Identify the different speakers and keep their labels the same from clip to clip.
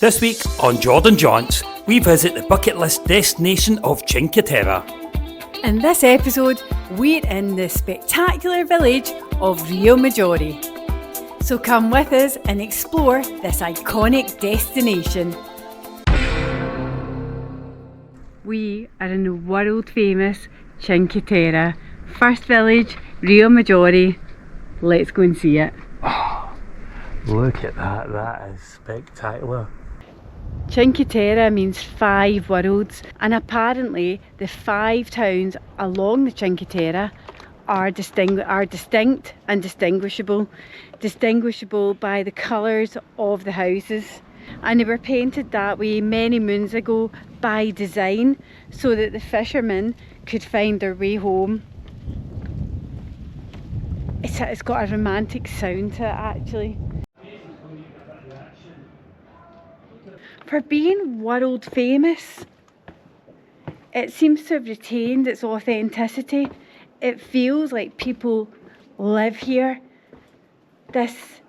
Speaker 1: This week on Jordan Jaunts, we visit the bucket list destination of Cinque Terre.
Speaker 2: In this episode, we're in the spectacular village of Riomaggiore. So come with us and explore this iconic destination. We are in the world famous Cinque Terre, first village, Riomaggiore. Let's go and see it.
Speaker 1: Oh, look at that, that is spectacular.
Speaker 2: Cinque Terre means 5 worlds, and apparently the 5 towns along the Cinque Terre are distinct and distinguishable by the colours of the houses, and they were painted that way many moons ago by design so that the fishermen could find their way home. It's got a romantic sound to it actually. For being world famous, it seems to have retained its authenticity. It feels like people live here. This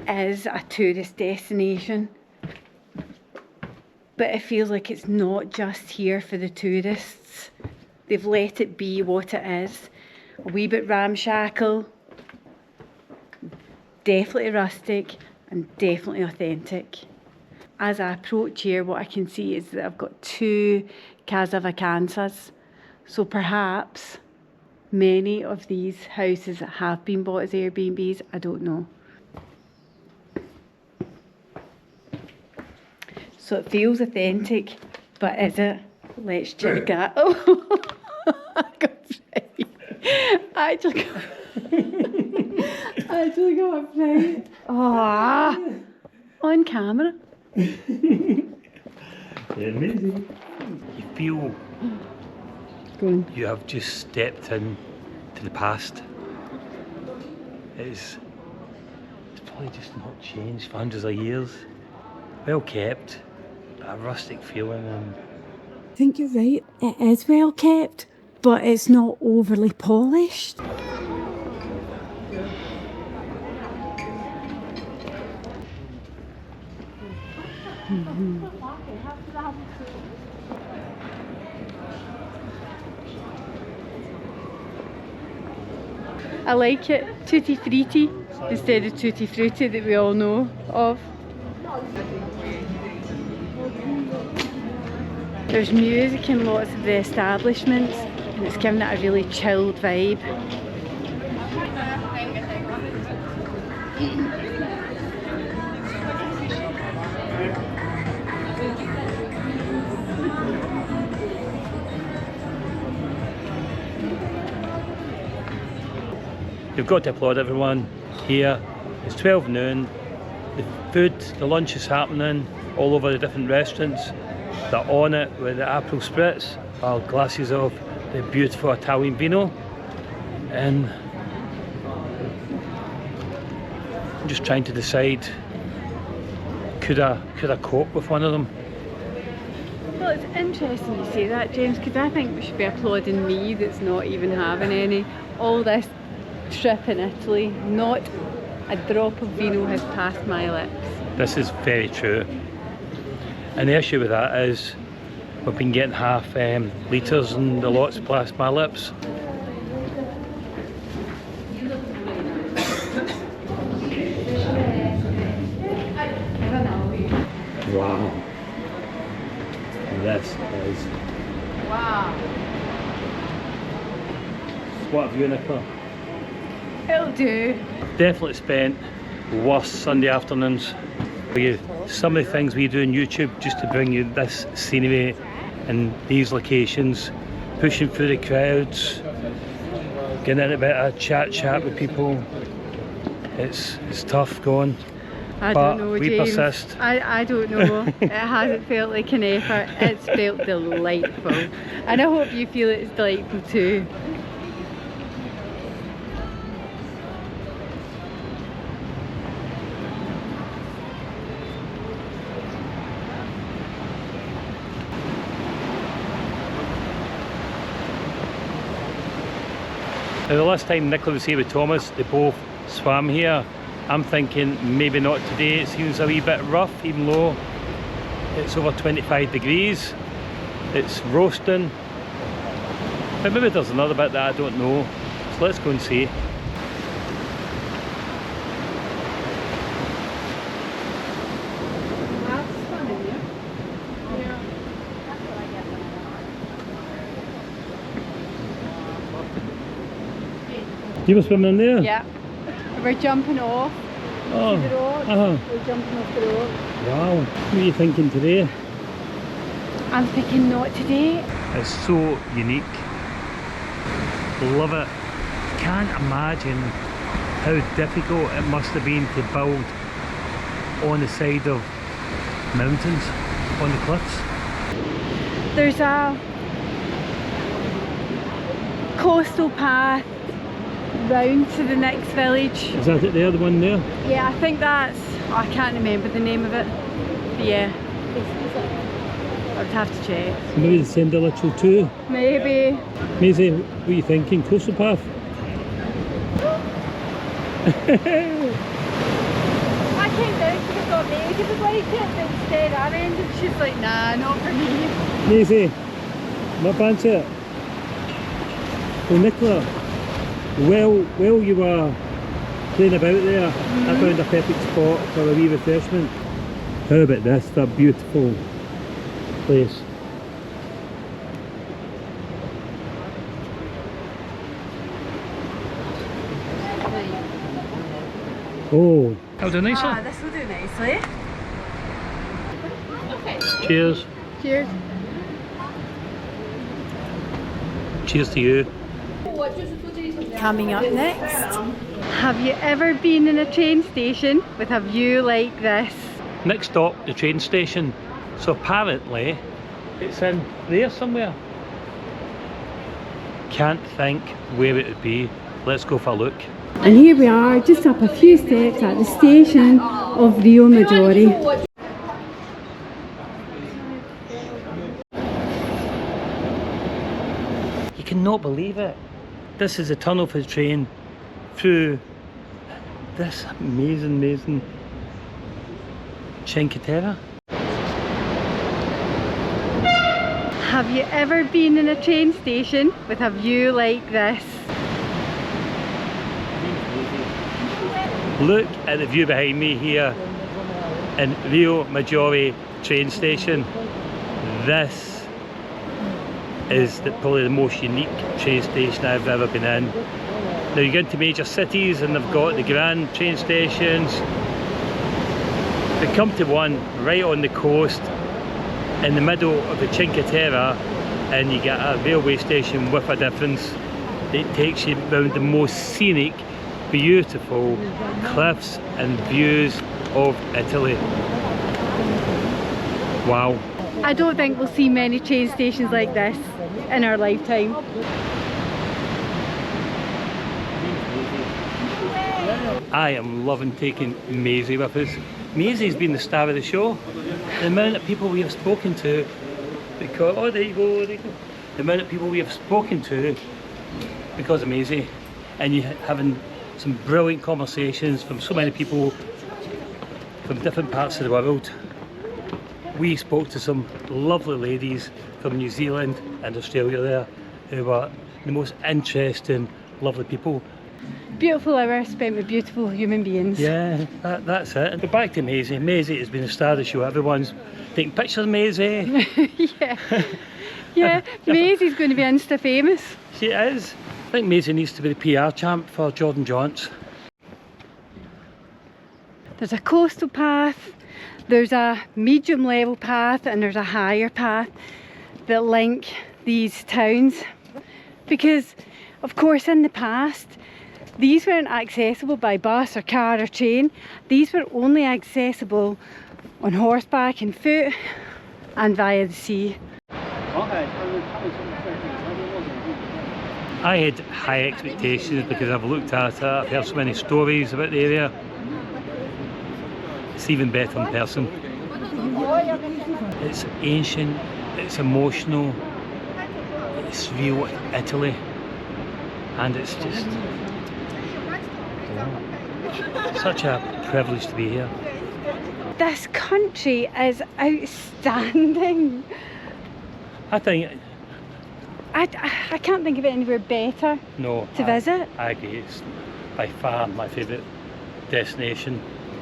Speaker 2: is a tourist destination, but it feels like it's not just here for the tourists. They've let it be what it is. A wee bit ramshackle, definitely rustic and definitely authentic. As I approach here, what I can see is that I've got 2 casa vacanzas. So perhaps many of these houses have been bought as Airbnbs, I don't know. So it feels authentic, but is it? Let's check it. Oh, I got right. I actually got right. Oh, on camera.
Speaker 1: Amazing. You feel you have just stepped in to the past. It's probably just not changed for hundreds of years. Well kept, a rustic feeling.
Speaker 2: I think you're right, it is well kept, but it's not overly polished. I like it, tutti frutti instead of tutti frutti that we all know of. There's music in lots of the establishments and it's giving it a really chilled vibe.
Speaker 1: You've got to applaud everyone here. It's 12 noon. The food, the lunch is happening all over the different restaurants. They're on it with the April spritz, or glasses of the beautiful Italian vino. And I'm just trying to decide, could I cope with one of them?
Speaker 2: Well, it's interesting you say that, James, because I think we should be applauding me that's not even having any. All this trip in Italy, not a drop of vino has passed my lips.
Speaker 1: This is very true. And the issue with that is we've been getting half litres and the lots past my lips. Wow. This is...
Speaker 2: Wow.
Speaker 1: What have you, Nicola?
Speaker 2: It'll do.
Speaker 1: Definitely spent worse Sunday afternoons. Some of the things we do on YouTube just to bring you this scenery and these locations, pushing through the crowds, getting in a bit of chat with people. It's tough going.
Speaker 2: I don't know,
Speaker 1: we
Speaker 2: James.
Speaker 1: persist.
Speaker 2: I don't know. It hasn't felt like an effort. It's felt delightful. And I hope you feel it's delightful too.
Speaker 1: Now the last time Nicola was here with Thomas, they both swam here. I'm thinking maybe not today, it seems a wee bit rough, even though It's over 25 degrees. It's roasting. But maybe there's another bit that I don't know. So let's go and see. You were swimming in there?
Speaker 2: Yeah. We're jumping off.
Speaker 1: Oh.
Speaker 2: The road. We're jumping off the road.
Speaker 1: Wow. What are you thinking today?
Speaker 2: I'm thinking not today.
Speaker 1: It's so unique. Love it. Can't imagine how difficult it must have been to build on the side of mountains, on the cliffs.
Speaker 2: There's a coastal path round to the next village.
Speaker 1: Is that it there, the one there?
Speaker 2: Yeah, I think that's... oh, I can't remember the name of it. But yeah. I would have to check.
Speaker 1: Maybe the send a little too.
Speaker 2: Maybe.
Speaker 1: Maisie, what are you thinking? Coastal path?
Speaker 2: I came down to the thought Maisie would like it, but instead I ended. She's like, nah, not for me.
Speaker 1: Maisie, not fancy it. Well, Nicola, while you were playing about there, I found a perfect spot for a wee refreshment. How about this, for a beautiful place? Oh, that'll do nicely.
Speaker 2: Ah, this will do nicely.
Speaker 1: Cheers.
Speaker 2: Cheers.
Speaker 1: Cheers to you.
Speaker 2: Coming up next, have you ever been in a train station with a view like this?
Speaker 1: Next stop, the train station. So apparently, it's in there somewhere. Can't think where it would be. Let's go for a look.
Speaker 2: And here we are, just up a few steps at the station of Riomaggiore.
Speaker 1: You cannot believe it. This is a tunnel for the train through this amazing Cinque Terre.
Speaker 2: Have you ever been in a train station with a view like this?
Speaker 1: Look at the view behind me here in Riomaggiore train station. This is probably the most unique train station I've ever been in. Now you get into major cities and they've got the grand train stations. We come to one right on the coast in the middle of the Cinque Terre, and you get a railway station with a difference. It takes you around the most scenic, beautiful cliffs and views of Italy. Wow.
Speaker 2: I don't think we'll see many train stations like this in our lifetime.
Speaker 1: I am loving taking Maisie with us. Maisie's been the star of the show. The amount of people we have spoken to, because, oh there you go, there you go. The amount of people we have spoken to because of Maisie, and you having some brilliant conversations from so many people from different parts of the world. We spoke to some lovely ladies from New Zealand and Australia there who were the most interesting, lovely people.
Speaker 2: Beautiful hour spent with beautiful human beings.
Speaker 1: Yeah, that's it. But back to Maisie. Maisie has been a star of the show. Everyone's taking pictures of Maisie.
Speaker 2: Yeah, Maisie's going to be Insta famous.
Speaker 1: She is. I think Maisie needs to be the PR champ for Jordan Jaunts.
Speaker 2: There's a coastal path, there's a medium level path, and there's a higher path that link these towns. Because, of course, in the past, these weren't accessible by bus or car or train. These were only accessible on horseback and foot and via the sea.
Speaker 1: I had high expectations because I've looked at it, I've heard so many stories about the area. It's even better in person. It's ancient, it's emotional, it's real Italy, and it's just such a privilege to be here.
Speaker 2: This country is outstanding.
Speaker 1: I think,
Speaker 2: I can't think of it anywhere better
Speaker 1: no,
Speaker 2: to visit.
Speaker 1: I agree. It's by far my favourite destination.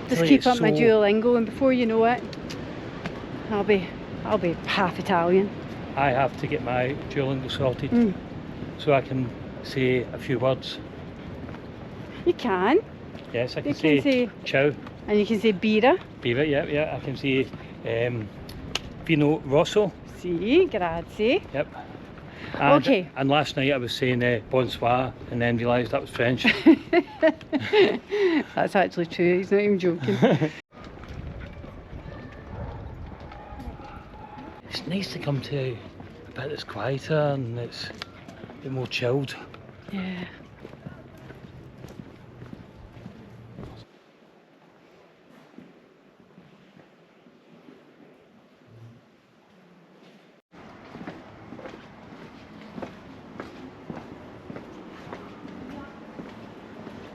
Speaker 2: Just
Speaker 1: I think
Speaker 2: keep
Speaker 1: it's
Speaker 2: up my
Speaker 1: so-
Speaker 2: Duolingo, and before you know it, I'll be half Italian.
Speaker 1: I have to get my Duolingo sorted so I can say a few words.
Speaker 2: You can.
Speaker 1: Yes, I can,
Speaker 2: You can say,
Speaker 1: ciao,
Speaker 2: and you can say birra.
Speaker 1: beaver, yeah. I can say vino rosso,
Speaker 2: Si, grazie.
Speaker 1: yep. And,
Speaker 2: Okay.
Speaker 1: And last night I was saying bonsoir and then realised that was French.
Speaker 2: That's actually true. He's not even joking.
Speaker 1: It's nice to come to a bit that's quieter and it's a bit more chilled.
Speaker 2: Yeah.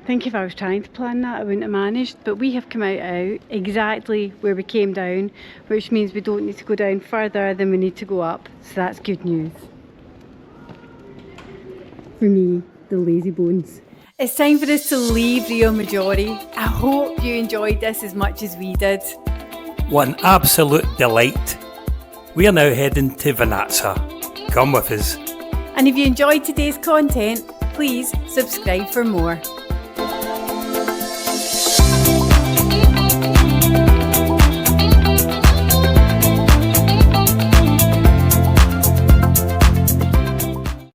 Speaker 2: I think if I was trying to plan that, I wouldn't have managed, but we have come out exactly where we came down, which means we don't need to go down further than we need to go up, so that's good news. For me, the lazy bones. It's time for us to leave Riomaggiore. I hope you enjoyed this as much as we did.
Speaker 1: One absolute delight. We are now heading to Vernazza. Come with us.
Speaker 2: And if you enjoyed today's content, please subscribe for more.